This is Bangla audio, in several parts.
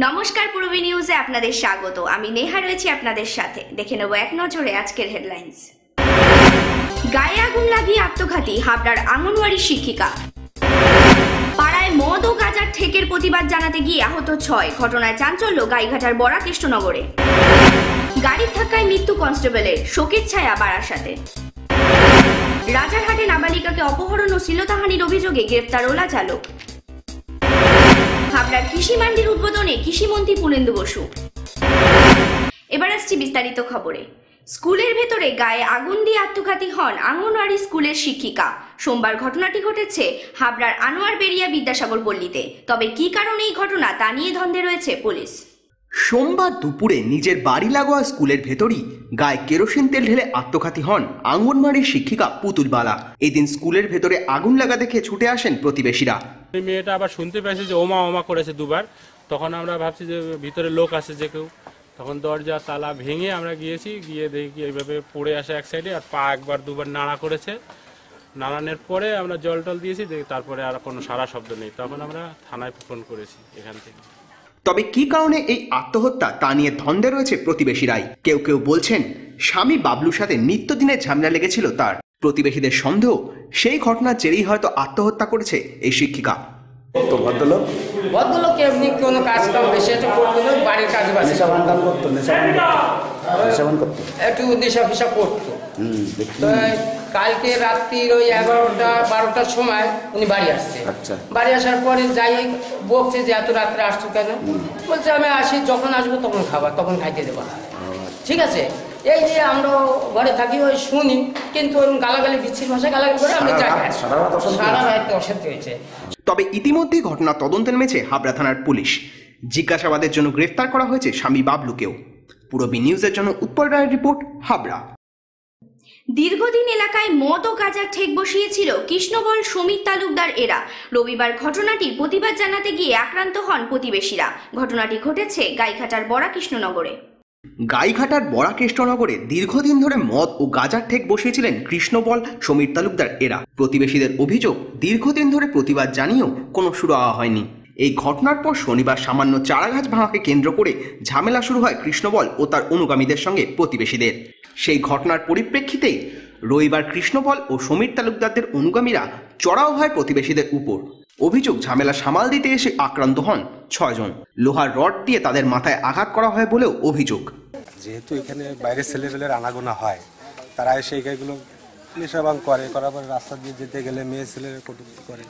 নমস্কার, পূর্বী নিউজে আপনাদের স্বাগত। আমি নেহা রয়েছি আপনাদের সাথে। দেখে নেব এক নজরে আজকের হেডলাইন্স। গায়ে আগুন লাগিয়ে আত্মঘাতী হাবড়ার আঙ্গনওয়াড়ি শিক্ষিকা। পাড়ায় মদ ও গাঁজার ঠেকের প্রতিবাদ জানাতে গিয়ে আহত 6। ঘটনায় চাঞ্চল্য গাইঘাটার বড়া কৃষ্ণনগরে। গাড়ির ধাক্কায় মৃত্যু কনস্টেবলের, শোকের ছায়া বারাসাতে। রাজারহাটে নাবালিকাকে অপহরণ ও শ্লীলতাহানির অভিযোগে গ্রেফতার ওলা চালক। হাবড়ার কৃষি মান্ডির উদ্বোধনে কৃষিমন্ত্রী পুলেন্দু বসু। এবার আসছি বিস্তারিত খবরে। স্কুলের ভেতরে গায়ে আগুন দিয়ে আত্মঘাতী হন আঙ্গনওয়াড়ি স্কুলের শিক্ষিকা। সোমবার ঘটনাটি ঘটেছে হাবড়ার আনোয়ার বেরিয়া বিদ্যাসাগর পল্লীতে। তবে কি কারণে এই ঘটনা তা নিয়ে ধন্দে রয়েছে পুলিশ। সোমবার দুপুরে নিজের বাড়ি লাগোয়া স্কুলের ভেতরই গায়ে কেরোসিন তেল ঢেলে আত্মঘাতী হন আঙ্গনওয়াড়ির শিক্ষিকা পুতুলবালা। এদিন স্কুলের ভেতরে আগুন লাগা দেখে ছুটে আসেন প্রতিবেশীরা। মেয়েটা আবার শুনতে পেয়েছে যে ওমা ওমা করেছে দুবার। তখন আমরা ভাবছি যে ভিতরে লোক আছে যে কেউ, তখন দরজা তালা ভেঙে আমরা গিয়েছি, গিয়ে দেখি এইভাবে পড়ে আসে এক সাইডে, আর পা একবার দুবার নাড়া করেছে। নাড়ানোর পরে আমরা জল টল দিয়েছি, তারপরে আর কোনো সারা শব্দ নেই। তখন আমরা থানায় ফোন করেছি এখান থেকে। তবে কি কারণে এই আত্মহত্যা তা নিয়ে ধন্দে রয়েছে প্রতিবেশীরাই। কেউ কেউ বলছেন স্বামী বাবলুর সাথে নিত্যদিনের ঝামেলা লেগেছিল তার। প্রতিবেশীদের সন্দেহ সেই ঘটনার জেরেই হয়তো আত্মহত্যা করেছে এই শিক্ষিকা। তো ভদ্রলোক এমনি কোনো কাজ কাম বেশি একটা করতো না, বাড়ির কাজ বাজ একটু নেশা ফেশা করতো। তো কালকে রাত্রির ওই 11টা-12টার সময় উনি বাড়ি আসছে। বাড়ি আসার পরে যাই বলছে যে এত রাত্রে আসছো কেন? বলছে আমি আসি, যখন আসবো তখন খাবার, তখন খাইতে দেবো। ঠিক আছে, এই যে আমরা ঘরে থাকি ওই শুনি, কিন্তু গালাগালি বিচ্ছির ভাষায় গালাগালি করে আমরা যাই, সারা রাত অশান্তি হয়েছে। তবে ইতিমধ্যেই ঘটনা তদন্তে নেমেছে হাবড়া থানার পুলিশ। জিজ্ঞাসাবাদের জন্য গ্রেফতার করা হয়েছে স্বামী বাবলুকেও। পূর্বী নিউজের জন্য উৎপল রায়ের রিপোর্ট, হাবড়া। দীর্ঘদিন এলাকায় মদ ও গাঁজার ঠেক বসিয়েছিল কৃষ্ণবল, সমীর তালুকদার এরা। রবিবার ঘটনাটির প্রতিবাদ জানাতে গিয়ে আক্রান্ত হন প্রতিবেশীরা। ঘটনাটি ঘটেছে গাইঘাটার বড়া কৃষ্ণনগরে। গাইঘাটার বড়া কৃষ্ণনগরে দীর্ঘদিন ধরে মদ ও গাঁজার ঠেক বসিয়েছিলেন কৃষ্ণবল, সমীর তালুকদার এরা। প্রতিবেশীদের অভিযোগ, দীর্ঘদিন ধরে প্রতিবাদ জানিয়েও কোনো সুরাহা হয়নি। এই ঘটনার পর শনিবার সামান্য চারাগাছ ভাঙাকে কেন্দ্র করে ঝামেলা শুরু হয় কৃষ্ণবল ও তার অনুগামীদের সঙ্গে প্রতিবেশীদের। সেই ঘটনার পরিপ্রেক্ষিতেই রবিবার কৃষ্ণবল ও সমীর তালুকদারদের অনুগামীরা চড়াও হয় প্রতিবেশীদের উপর। অভিযোগ, ঝামেলা সামাল দিতে এসে আক্রান্ত হন 6 জন। লোহার রড দিয়ে তাদের মাথায় আঘাত করা হয় বলেও অভিযোগ। যেহেতু এখানে বাইরের ছেলেপেলের আনাগোনা হয়, তারা এসে এইগুলো নেশাবাং করার পরে রাস্তা দিয়ে যেতে গেলে মেয়ে ছেলের কটূক্তি করে,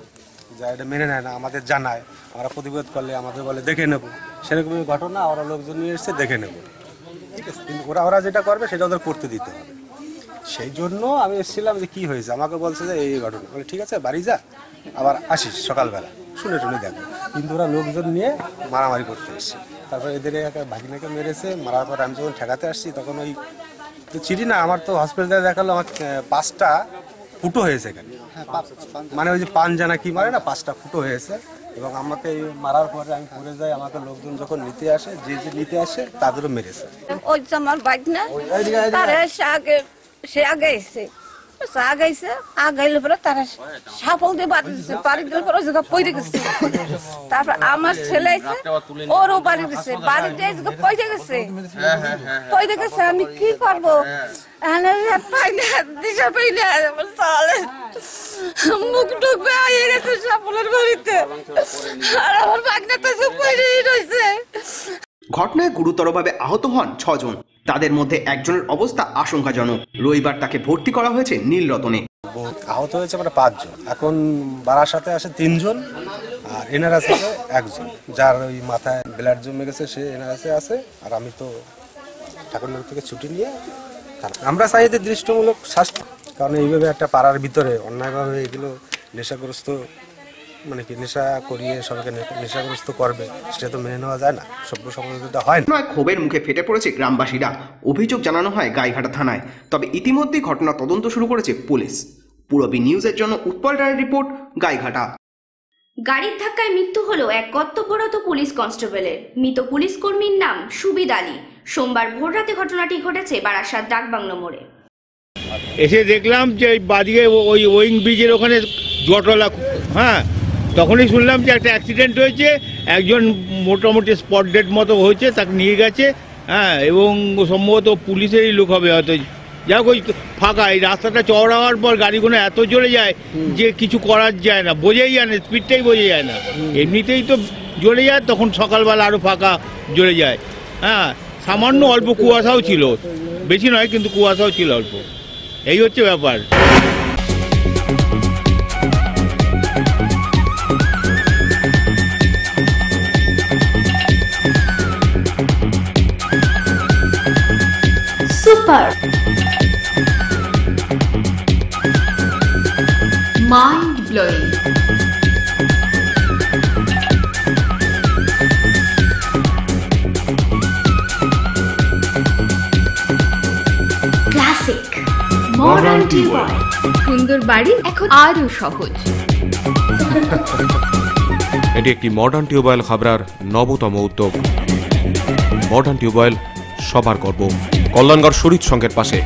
যা এটা মেনে নেয় না, আমাদের জানায়। আমরা প্রতিবাদ করলে আমাদের বলে দেখে নেব। সেরকম ঘটনা ওরা লোকজন নিয়ে এসছে, দেখে নেব। ঠিক আছে, কিন্তু ওরা যেটা করবে সেটা ওদের করতে দিতে হবে। সেই জন্য আমি এসেছিলাম যে কী হয়েছে। আমাকে বলছে যে এই ঘটনা। বলে ঠিক আছে, বাড়ি যা, আবার আসিস সকালবেলা, শুনে দেখো। কিন্তু ওরা লোকজন নিয়ে মারামারি করতে এসছে। তারপর এদের একটা ভাগিনাকে মেরেছে। মারার পর আমি যখন ঠেকাতে আসছি, তখন ওই তো চিঠি না, আমার তো হসপিটালে দেখালো আমার 5টা ফুটো হয়েছে এখানে। মানে ওই যে পাঞ্জানা কি মারে না, 5টা ফুটো হয়েছে। এবং আমাকে এই মারার পরে আমি পড়ে যাই। আমাকে লোকজন যখন নিতে আসে, যে নিতে আসে তাদেরও মেরেছে। ওই যে আমার ভাগনা সে আগে এসে আগাইলে পরে তারা সাফল দিয়ে বাড়ি দিচ্ছে। বাড়ি দিলে পরে পয়দে গেছে। তারপর আমার ছেলে এসে ওরও বাড়ি দিচ্ছে। বাড়ি দিয়ে পয়দে গেছে। আমি কি করবো? মুখ টুক বেয়ে গেছে সাফলের বাড়িতে, আর আমার ভাগনা তো পয়দেই রয়েছে। ঘটনায় গুরুতরভাবে আহত হন 6 জন। তাদের মধ্যে একজনের অবস্থা আশঙ্কাজনক। রবিবার তাকে ভর্তি করা হয়েছে নীলরতনে। আহত হয়েছে আমরা 5 জন। এখন বারাসাতে আসে 3 জন, আর এনআরএসে 1 জন, যার ওই মাথায় ব্লাড জমে গেছে, সে এনআরএসে আছে। আর আমি তো ঠাকুরনগর থেকে ছুটি নিয়ে, আমরা চাই যে দৃষ্টিমূলক শাস্তি। কারণ এইভাবে একটা পাড়ার ভিতরে অন্যায়ভাবে এগুলো নেশাগ্রস্ত, মানে কি নেশা করিয়ে সবাইকে নেশাগ্রস্ত করবে, সেটা তো মেনে নেওয়া যায় না। সভ্য সমাজে হয় না। ক্ষোভের মুখে ফেটে পড়েছে গ্রামবাসীরা। অভিযোগ জানানো হয় গাইঘাটা থানায়। তবে ইতিমধ্যেই ঘটনা তদন্ত শুরু করেছে পুলিশ। পূর্বী নিউজের জন্য উৎপল রায়ের রিপোর্ট, গাইঘাটা। গাড়ির ধাক্কায় মৃত্যু হলো এক কর্তব্যরত পুলিশ কনস্টেবলের। মৃত পুলিশ কর্মীর নাম সুবিদ আলী। সোমবার ভোররাতে ঘটনাটি ঘটেছে বারাসাত ডাকবাংলো মোড়ে। এসে দেখলাম যে বাদিকে ওই ওয়িং ব্রিজের ওখানে জটলা, তখনই শুনলাম যে একটা অ্যাক্সিডেন্ট হয়েছে, একজন মোটামুটি স্পট ডেড মতো হয়েছে, তাকে নিয়ে গেছে। হ্যাঁ, এবং সম্ভবত পুলিশেরই লোক হবে হয়তো। যাক, ওই ফাঁকা, এই রাস্তাটা চওড়া হওয়ার পর গাড়িগুলো এত জোরে যায় যে কিছু করার যায় না, বোঝাই যায় না, স্পিডটাই বোঝা যায় না। এমনিতেই তো জোরে যায়, তখন সকালবেলা আরও ফাঁকা জোরে যায়। হ্যাঁ, সামান্য অল্প কুয়াশাও ছিল, বেশি নয়, কিন্তু কুয়াশাও ছিল অল্প। এই হচ্ছে ব্যাপার। Super mind blowing. Classic modern tube well. সুন্দর বাড়ি এখন আরো সহজ। এটি একটি মডার্ন টিউবওয়েল হাবড়ার নবতম উদ্যোগ। মডার্ন টিউবওয়েল সবার গর্ব। কল্যাণগড় শরীর সংঘের পাশে।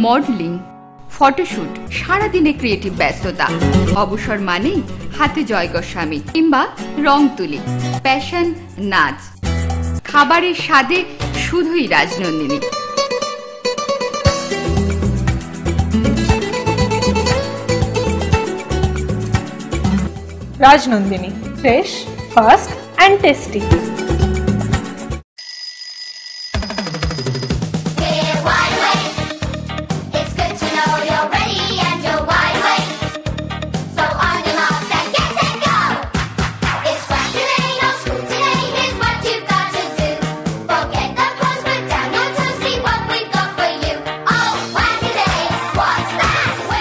মডেলিং, ফটোশুট, সারাদিনে ক্রিয়েটিভ ব্যস্ততা, অবসর মানেই হাতে জয় গোস্বামী কিংবা রং তুলি, প্যাশন, নাচ, খাবারের স্বাদে শুধুই Rajnandini. Rajnandini, fresh, fast and tasty.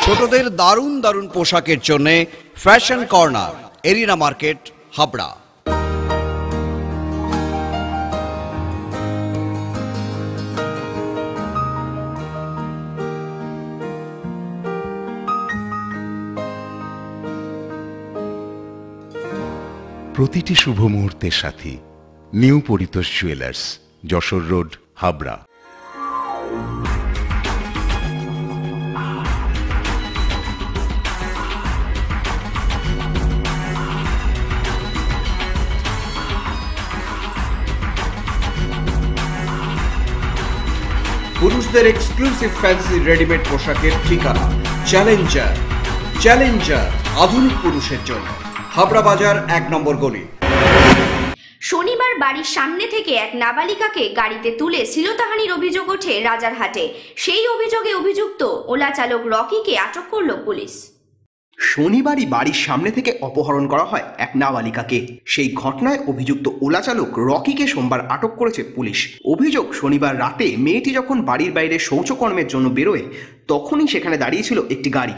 ছোটদের দারুণ দারুণ পোশাকের জন্য fashion corner, arena market, Habra. প্রতিটি শুভ মুহূর্তের সাথী new Paritosh jewellers, Jessore road, Habra. পুরুষদের এক্সক্লুসিভ ফ্যান্সি রেডিমেড পোশাকের ঠিকানা চ্যালেঞ্জার। চ্যালেঞ্জার আধুনিক পুরুষের জন্য, হাবড়া বাজার 1 নম্বর গলি। শনিবার বাড়ির সামনে থেকে এক নাবালিকাকে গাড়িতে তুলে শ্লীলতাহানির অভিযোগ ওঠে রাজারহাটে। সেই অভিযোগে অভিযুক্ত ওলা চালক রকিকে আটক করল পুলিশ। শনিবারই বাড়ির সামনে থেকে অপহরণ করা হয় এক নাবালিকাকে। সেই ঘটনায় অভিযুক্ত ওলা চালক রকিকে সোমবার আটক করেছে পুলিশ। অভিযোগ, শনিবার রাতে মেয়েটি যখন বাড়ির বাইরে শৌচকর্মের জন্য বেরোয়, তখনই সেখানে দাঁড়িয়েছিল একটি গাড়ি।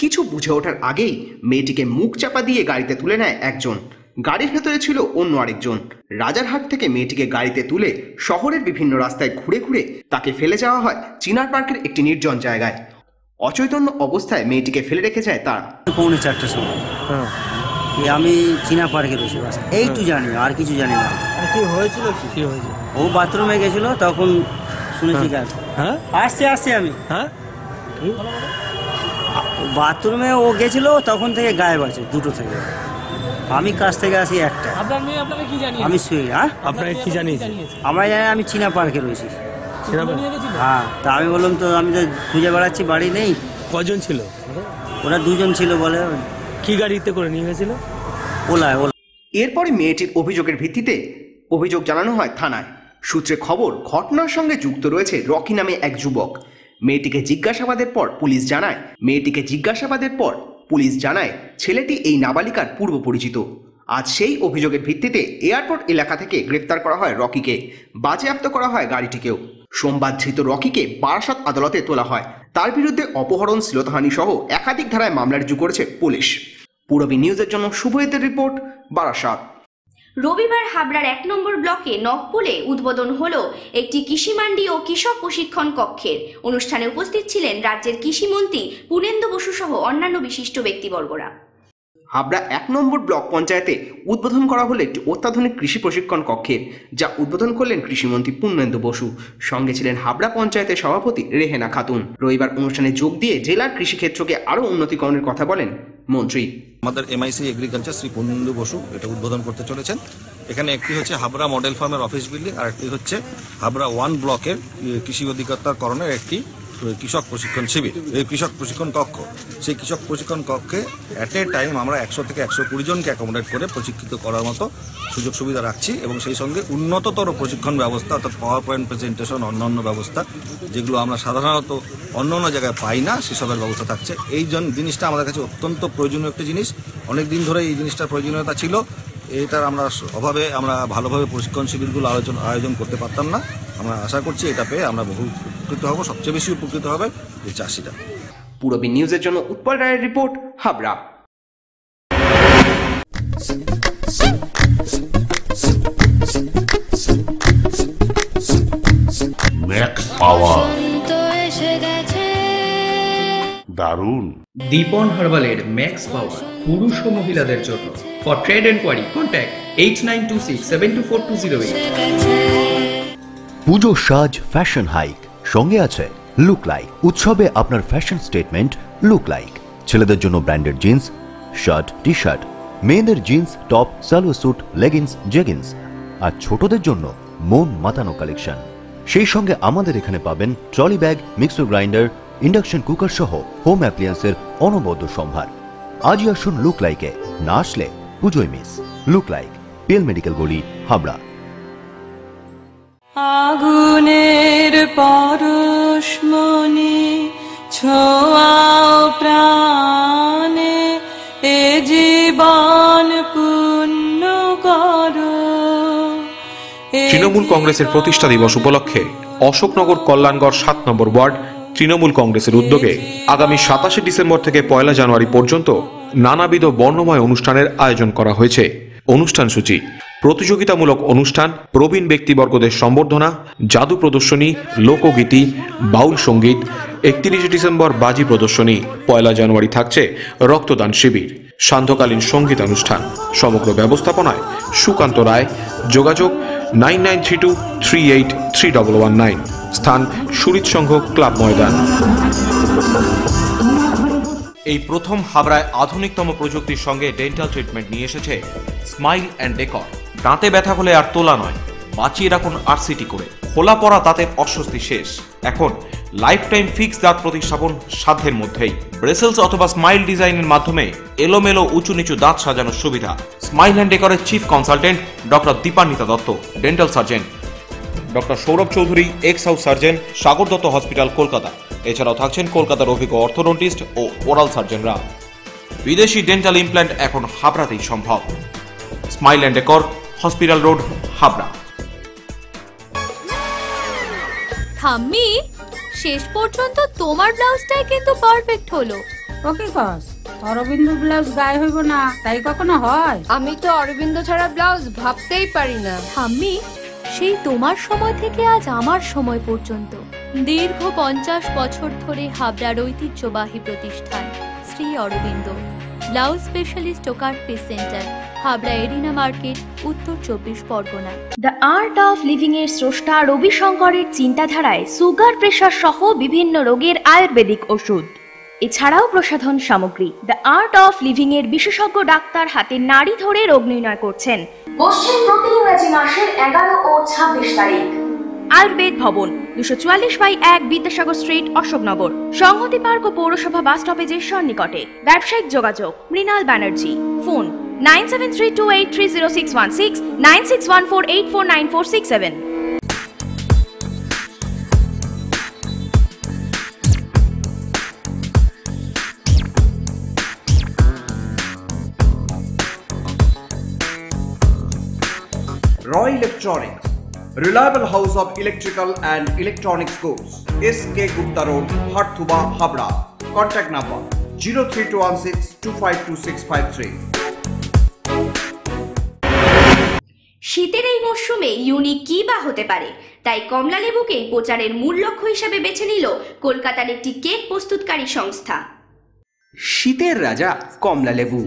কিছু বুঝে ওঠার আগেই মেয়েটিকে মুখ চাপা দিয়ে গাড়িতে তুলে নেয় একজন। গাড়ির ভেতরে ছিল অন্য আরেকজন। রাজারহাট থেকে মেয়েটিকে গাড়িতে তুলে শহরের বিভিন্ন রাস্তায় ঘুরে ঘুরে তাকে ফেলে যাওয়া হয় চিনার পার্কের একটি নির্জন জায়গায়। অচৈতন্য অবস্থায় মেয়েটিকে ফেলে রেখে যায় তারা। 4:45 সময় আমি চিনা পার্কে রয়েছি, এইটু জানি, আর কিছু জানি না। কি হয়েছিল? কি হয়েছে? ও বাথরুমে গেছিল, তখন শুনেছি আসছে আমি বাথরুমে ও গেছিল, তখন থেকে গায়েব আছে 2টো থেকে। আমি কাছ থেকে আসি 1টা। আমি শুয়ে আপনাকে কি জানি? আমরা জানি আমি চিনা পার্কে রয়েছি। হ্যাঁ, তা আমি বললাম তো আমি তো খুঁজে বেড়াচ্ছি, বাড়ি নেই। কজন ছিল? ওরা 2জন ছিল বলে। কি গাড়িতে করে নিয়ে গেছিল? ওলা। এরপরে মেয়েটির অভিযোগের ভিত্তিতে অভিযোগ জানানো হয় থানায়। সূত্রে খবর, ঘটনার সঙ্গে যুক্ত রয়েছে রকি নামে এক যুবক। মেয়েটিকে জিজ্ঞাসাবাদের পর পুলিশ জানায় ছেলেটি এই নাবালিকার পূর্ব পরিচিত। আজ সেই অভিযোগের ভিত্তিতে এয়ারপোর্ট এলাকা থেকে গ্রেফতার করা হয় রকিকে। বাজেয়াপ্ত করা হয় গাড়িটিকেও। সোমবার ধৃত রকিকে বারাসত আদালতে তোলা হয়। তার বিরুদ্ধে অপহরণ, শ্লীলতাহানি সহ একাধিক ধারায় মামলা রুজু করেছে পুলিশ। পূরবী নিউজের জন্য শুভেচ্ছার রিপোর্ট, বারাসত। রবিবার হাবড়ার 1 নম্বর ব্লকে নকপুলে উদ্বোধন হলো একটি কৃষিমান্ডি ও কৃষক প্রশিক্ষণ কক্ষের। অনুষ্ঠানে উপস্থিত ছিলেন রাজ্যের কৃষিমন্ত্রী পুনেন্দু বসু সহ অন্যান্য বিশিষ্ট ব্যক্তিবর্গরা। হাবড়া 1 নম্বর ব্লক পঞ্চায়েতে উদ্বোধন করা হলো একটি অত্যাধুনিক কৃষি প্রশিক্ষণ কক্ষের, যা উদ্বোধন করলেন কৃষিমন্ত্রী পূর্ণেন্দু বসু। সঙ্গে ছিলেন হাবড়া পঞ্চায়েতের সভাপতি রেহেনা খাতুন। রবিবার অনুষ্ঠানে যোগ দিয়ে জেলার কৃষিক্ষেত্রকে আরও উন্নতিকরণের কথা বলেন মন্ত্রী। আমাদের এমআইসি এগ্রিকালচার শ্রী পূর্ণেন্দু বসু এটা উদ্বোধন করতে চলেছেন। এখানে একটি হচ্ছে হাবড়া মডেল ফার্মের অফিস বিল্ডিং, আর একটি হচ্ছে হাবড়া 1 ব্লকের কৃষি অধিকর্তাকরণের একটি কৃষক প্রশিক্ষণ শিবির, এই কৃষক প্রশিক্ষণ কক্ষ। সেই কৃষক প্রশিক্ষণ কক্ষে অ্যাট এ টাইম আমরা 100 থেকে 120 জনকে অ্যাকোমোডেট করে প্রশিক্ষিত করার মতো সুযোগ সুবিধা রাখছি, এবং সেই সঙ্গে উন্নততর প্রশিক্ষণ ব্যবস্থা অর্থাৎ পাওয়ার পয়েন্ট প্রেজেন্টেশন, অন্যান্য ব্যবস্থা যেগুলো আমরা সাধারণত অন্য অন্য জায়গায় পাই না, সেসবের ব্যবস্থা থাকছে। এই জিনিসটা আমাদের কাছে অত্যন্ত প্রয়োজনীয় একটি জিনিস। অনেক দিন ধরে এই জিনিসটার প্রয়োজনীয়তা ছিল, এটার আমরা অভাবে আমরা ভালোভাবে প্রশিক্ষণ শিবিরগুলো আয়োজন করতে পারতাম না। আমরা আশা করছি এটা পেয়ে আমরা বহু উপকৃত হব, সবচেয়ে বেশি উপকৃত হবে এই চাষিরা। পূরবী নিউজের জন্য উৎপল রায়ের রিপোর্ট, হাবড়া। ম্যাক্স পাওয়ার দারুণ। দীপন হার্বালের ম্যাক্স পাওয়ার পুরুষ ও মহিলাদের জন্য। For trade enquiry contact 8926724208। পুজো সাজ ফ্যাশন হাইক সঙ্গে আছে লুক লাইক। উৎসবে আপনার ফ্যাশন স্টেটমেন্ট লুক লাইক। ছেলেদের জন্য branded jeans, shirt, T shirt, মেয়েদের jeans, top, salwar suit, leggings, jeggings, আর ছোটদের জন্য মন মাতানো কালেকশন। সেই সঙ্গে আমাদের এখানে পাবেন trolley bag, mixer grinder, induction cooker সহ হোম অ্যাপ্লিয়েন্সের অনবদ্য সম্ভার। আজই আসুন লুক লাইকে, না আসলে পুজোয় miss. Look like, PL medical গলি, হাবড়া। আগুনের পরশমণি ছোঁয়াও প্রাণে, এ জীবন পূর্ণ করো। তৃণমূল কংগ্রেসের প্রতিষ্ঠা দিবস উপলক্ষে অশোকনগর কল্যাণগড় 7 নম্বর ওয়ার্ড তৃণমূল কংগ্রেসের উদ্যোগে আগামী 27 ডিসেম্বর থেকে 1 জানুয়ারি পর্যন্ত নানাবিধ বর্ণময় অনুষ্ঠানের আয়োজন করা হয়েছে। অনুষ্ঠান সূচি: প্রতিযোগিতামূলক অনুষ্ঠান, প্রবীণ ব্যক্তিবর্গদের সম্বর্ধনা, জাদু প্রদর্শনী, লোকগীতি, বাউল সঙ্গীত। 31 ডিসেম্বর বাজি প্রদর্শনী। 1 জানুয়ারি থাকছে রক্তদান শিবির, সান্ধ্যকালীন সঙ্গীত অনুষ্ঠান। সমগ্র ব্যবস্থাপনায় সুকান্ত রায়। যোগাযোগ 9932383119। স্থান সুরিত সংঘ ক্লাব ময়দান। এই প্রথম হাবড়ায় আধুনিকতম প্রযুক্তির সঙ্গে ডেন্টাল ট্রিটমেন্ট নিয়ে এসেছে স্মাইল অ্যান্ড ডেকর। দাঁতে ব্যথা হলে আর তোলা নয়, বাঁচিয়ে রাখুন আরসিটি করে। খোলা পড়া দাঁতের অস্বস্তি শেষ। এখন লাইফ টাইম ফিক্স দাঁত প্রতিস্থাপন সাধ্যের মধ্যেই। ব্রেসেলস অথবা স্মাইল ডিজাইনের মাধ্যমে এলোমেলো উঁচু নিচু দাঁত সাজানোর সুবিধা। স্মাইল অ্যান্ড ডেকরের chief consultant doctor Dipanwita Dutta, dental surgeon. Doctor Sourav Chowdhury, ex house surgeon, Sagar Dutta hospital, Kolkata. এছাড়াও থাকছেন কলকাতার অভিজ্ঞ অর্থোডন্টিস্ট ও ওরাল সার্জনরা। বিদেশি ডেন্টাল ইমপ্ল্যান্ট এখন হাবড়াতেই সম্ভব। Smile and decor, hospital road, Habra. ঠাম্মি, শেষ পর্যন্ত তোমার ব্লাউজটাই কিন্তু পারফেক্ট হলো। ওকে কস, অরবিন্দ ব্লাউজ গায়ে হইব না তাই কখনো হয়? আমি তো অরবিন্দ ছাড়া ব্লাউজ ভাবতেই পারি না। ঠাম্মি, সেই তোমার সময় থেকে আজ আমার সময় পর্যন্ত দীর্ঘ 50 বছর ধরে হাবড়ার ঐতিহ্যবাহী প্রতিষ্ঠান শ্রী অরবিন্দ ব্লাউজ স্পেশালিস্ট ও cut piece centre, Habra arena market, উত্তর 24 Pargana. The art of living এর স্রষ্টা রবি শঙ্করের চিন্তাধারায় সুগার, প্রেশার সহ বিভিন্ন রোগের আয়ুর্বেদিক ওষুধ, এছাড়াও প্রসাধন সামগ্রী। দ্য আর্ট অফ লিভিং এর বিশেষজ্ঞ ডাক্তার হাতে নাড়ি ধরে রোগ নির্ণয় করছেন। বসছেন প্রতি ইংরেজি মাসের 11 ও 26 তারিখ। আয়ুর্বেদ ভবন, 244/1 বিদ্যাসাগর স্ট্রিট, অশোকনগর, সংহতি পার্ক ও পৌরসভা বাস স্টপেজের সন্নিকটে। ব্যবসায়িক যোগাযোগ Mrinal Banerjee. Phone 9732830616, 9614849467। Roy Electronics, reliable house of electrical and electronics goods. SK Gupta Road, Harthuba, Habra. Contact number 03216252653. শীতের এই মরশুমে ইউনিক কি বা হতে পারে, তাই কমলা লেবুকে প্রচারের মূল লক্ষ্য হিসেবে বেছে নিল কলকাতার একটি কেক প্রস্তুতকারী সংস্থা। শীতের রাজা কমলা লেবু,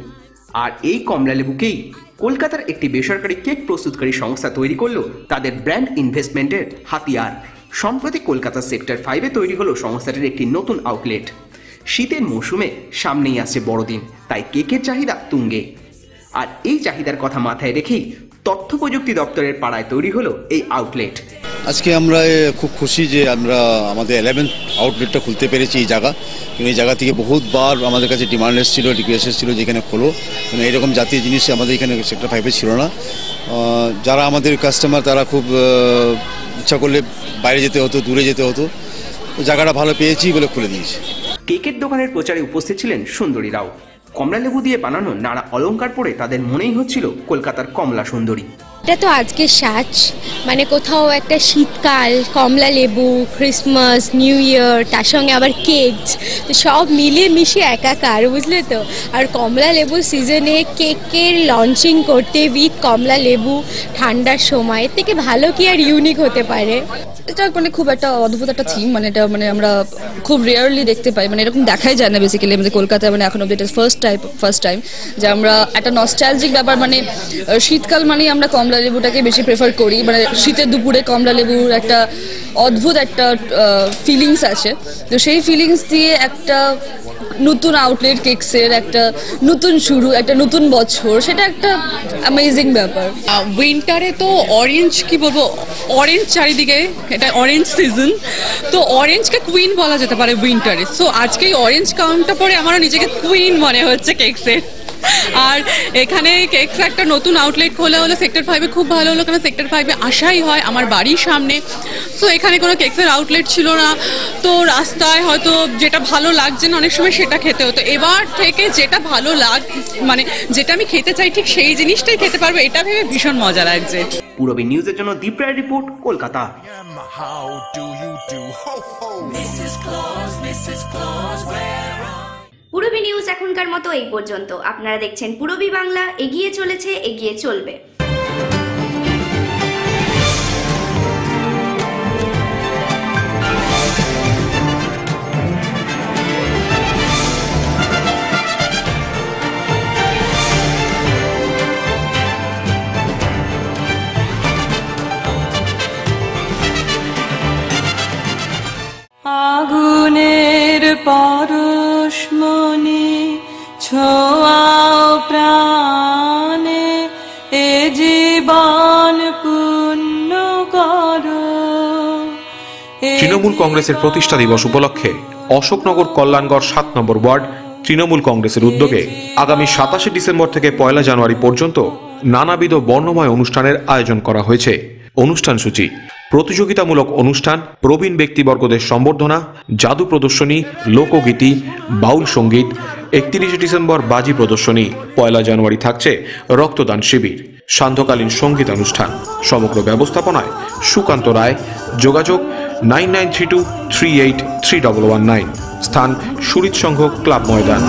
আর এই কমলা লেবুকেই কলকাতার একটি বেসরকারি কেক প্রস্তুতকারী সংস্থা তৈরি করলো তাদের ব্র্যান্ড ইনভেস্টমেন্টের হাতিয়ার। সম্প্রতি কলকাতার সেক্টর 5-এ তৈরি হলো সংস্থাটির একটি নতুন আউটলেট। শীতের মৌসুমে সামনেই আসছে বড়দিন, তাই কেকের চাহিদা তুঙ্গে। আর এই চাহিদার কথা মাথায় রেখেই তথ্য প্রযুক্তি দপ্তরের পাড়ায় তৈরি হলো এই আউটলেট। আজকে আমরা খুব খুশি যে আমরা আমাদের 11th আউটলেটটা খুলতে পেরেছি এই জায়গা। কিন্তু এই জায়গা থেকে বহুতবার আমাদের কাছে ডিমান্ড এসেছিলো, রিকোয়েস্ট এসেছিলো যেখানে খোলো, কিন্তু এরকম জাতীয় জিনিস আমাদের এখানে সেক্টর 5-এ ছিল না। যারা আমাদের কাস্টমার তারা খুব ইচ্ছা করলে বাইরে যেতে হতো, দূরে যেতে হতো, জায়গাটা ভালো পেয়েছি বলে খুলে দিয়েছি। কেকের দোকানের প্রচারে উপস্থিত ছিলেন সুন্দরী রাও। কমলা লেবু দিয়ে বানানো নানা অলংকার পরে তাদের মনেই হচ্ছিল কলকাতার কমলা সুন্দরী। এটা তো আজকে সাজ, মানে কোথাও একটা শীতকাল, কমলা লেবু, ক্রিসমাস, নিউ ইয়ার, তার সঙ্গে আবার কেক, তো সব মিলিয়ে মিশিয়ে একাকার, বুঝলে তো। আর কমলা লেবু সিজনে কেকের লঞ্চিং করতে উইথ কমলা লেবু ঠান্ডার সময়, এর থেকে ভালো কি আর ইউনিক হতে পারে। এটা মানে খুব একটা অদ্ভুত একটা থিম, মানে এটা মানে আমরা খুব রেয়ারলি দেখতে পাই, মানে এরকম দেখাই যায় না বেসিক্যালি আমাদের কলকাতায়, মানে এখন অব্দি এটা ফার্স্ট টাইম যে আমরা একটা নস্টালজিক ব্যাপার, মানে শীতকাল মানে আমরা কমলা লেবুটাকে বেশি প্রেফার করি, মানে শীতের দুপুরে কমলা লেবুর একটা অদ্ভুত একটা ফিলিংস আছে, তো সেই ফিলিংস দিয়ে একটা নতুন আউটলেট কেকসের একটা নতুন শুরু, একটা নতুন বছর, সেটা একটা অ্যামেজিং ব্যাপার। উইন্টারে তো অরেঞ্জ, কি বলবো, অরেঞ্জ চারিদিকে, এটা অরেঞ্জ সিজন, তো অরেঞ্জকে কুইন বলা যেতে পারে উইন্টারে। সো আজকে এই অরেঞ্জ কাউন্টটা পরে আমারও নিজেকে কুইন মনে হচ্ছে কেকসের। আর এখানে কেকস একটা নতুন আউটলেট খোলা হলো সেক্টর 5-এ, খুব ভালো হলো, কারণ সেক্টর 5-এ আসাই হয় আমার বাড়ির সামনে। তো এখানে কোনো কেকসের আউটলেট ছিল না, তো রাস্তায় হয়তো যেটা ভালো লাগছে না অনেক সময় সেটা খেতে হতো। এবার থেকে যেটা ভালো মানে যেটা আমি খেতে চাই ঠিক সেই জিনিসটাই খেতে পারবো, এটা ভেবে ভীষণ মজা লাগছে। পূরবী নিউজের জন্য দীপ রায় রিপোর্ট, কলকাতা। পূরবী নিউজ এখনকার মতো এই পর্যন্ত। আপনারা দেখছেন পূরবী বাংলা, এগিয়ে চলেছে, এগিয়ে চলবে। আগুনের পরশমণি ছোঁয়াও প্রাণে, এ জীবন পূর্ণ করো। তৃণমূল কংগ্রেসের প্রতিষ্ঠা দিবস উপলক্ষে অশোকনগর কল্যাণগড় 7 নম্বর ওয়ার্ড তৃণমূল কংগ্রেসের উদ্যোগে আগামী 27 ডিসেম্বর থেকে 1 জানুয়ারি পর্যন্ত নানাবিধ বর্ণময় অনুষ্ঠানের আয়োজন করা হয়েছে। অনুষ্ঠান সূচি: প্রতিযোগিতামূলক অনুষ্ঠান, প্রবীণ ব্যক্তিবর্গদের সম্বর্ধনা, জাদু প্রদর্শনী, লোকগীতি, বাউল সঙ্গীত। 31 ডিসেম্বর বাজি প্রদর্শনী। 1 জানুয়ারি থাকছে রক্তদান শিবির, সান্ধ্যকালীন সঙ্গীত অনুষ্ঠান। সমগ্র ব্যবস্থাপনায় সুকান্ত রায়। যোগাযোগ 9932383119। স্থান সুরিত সংঘ ক্লাব ময়দান।